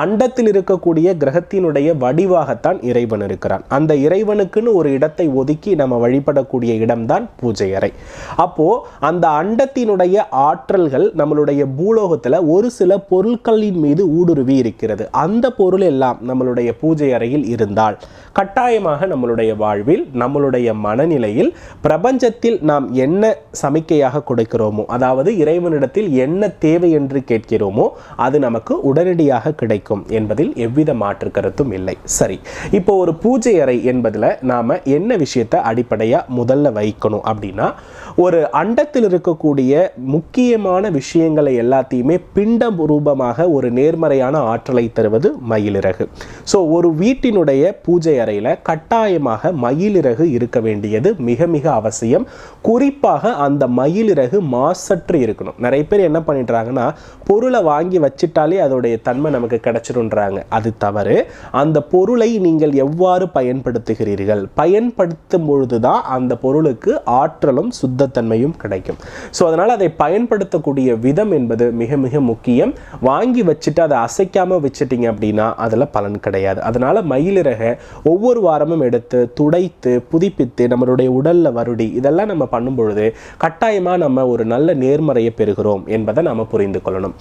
அண்டத்தில் இருக்கக்கூடிய கிரகத்தினுடைய வடிவாகத்தான் இறைவன் இருக்கிறான். அந்த இறைவனுக்குன்னு ஒரு இடத்தை ஒதுக்கி நம்ம வழிபடக்கூடிய இடம்தான் பூஜை அறை. அப்போ அந்த அண்டத்தினுடைய ஆற்றல்கள் நம்மளுடைய பூலோகத்துல ஒரு சில பொருட்களின் மீது ஊடுருவி இருக்கிறது. அந்த பொருள் எல்லாம் நம்மளுடைய பூஜை அறையில் இருந்தால் கட்டாயமாக நம்மளுடைய வாழ்வில், நம்மளுடைய மனநிலையில், பிரபஞ்சத்தில் நாம் என்ன சமிக்கையாக கொடுக்கிறோமோ, அதாவது இறைவனிடத்தில் என்ன தேவை என்று கேட்கிறோமோ அது நமக்கு உடனடியாக கிடைக்கும் என்பதில் எவ்வித மாற்று கருத்தும் இல்லை. சரி, இப்போ ஒரு பூஜை அறை என்பதில் நாம என்ன விஷயத்தை அடிப்படையா முதல்ல வைக்கணும் அப்படின்னா, ஒரு அண்டத்தில் இருக்கக்கூடிய முக்கியமான விஷயங்களை எல்லாத்தையுமே பிண்டம் ரூபமாக ஒரு நேர்மறையான ஆற்றலை தருவது மயிலிறகு. ஸோ ஒரு வீட்டினுடைய பூஜை அறையில் கட்டாயமாக மயிலிறகு இருக்க வேண்டியது மிக மிக அவசியம். குறிப்பாக அந்த மயிலிறகு மாசற்று இருக்கணும். நிறைய பேர் என்ன பண்ணிடுறாங்கன்னா, பொருளை வாங்கி வச்சிட்டாலே அதோடைய தன்மை நமக்கு கிடைச்சிருன்றாங்க. அது தவறு. அந்த பொருளை நீங்கள் எவ்வாறு பயன்படுத்துகிறீர்கள், பயன்படுத்தும் பொழுதுதான் அந்த பொருளுக்கு ஆற்றலும் சுத்தத்தன்மையும் கிடைக்கும். ஸோ அதனால் அதை பயன்படுத்தக்கூடிய விதம் என்பது மிக மிக முக்கியம். வாங்கி வச்சுட்டு அதை அசைக்காம வச்சுட்டீங்க அப்படின்னா அதில் பலன் கிடையாது. அதனால மயிலிறகை ஒவ்வொரு வாரமும் எடுத்து துடைத்து புதுப்பித்து நம்மளுடைய உடல்ல வருடி இதெல்லாம் நம்ம பண்ணும் பொழுது கட்டாயமா நம்ம ஒரு நல்ல நேர்மறையை பெறுகிறோம் என்பதை நம்ம புரிந்து கொள்ளணும்.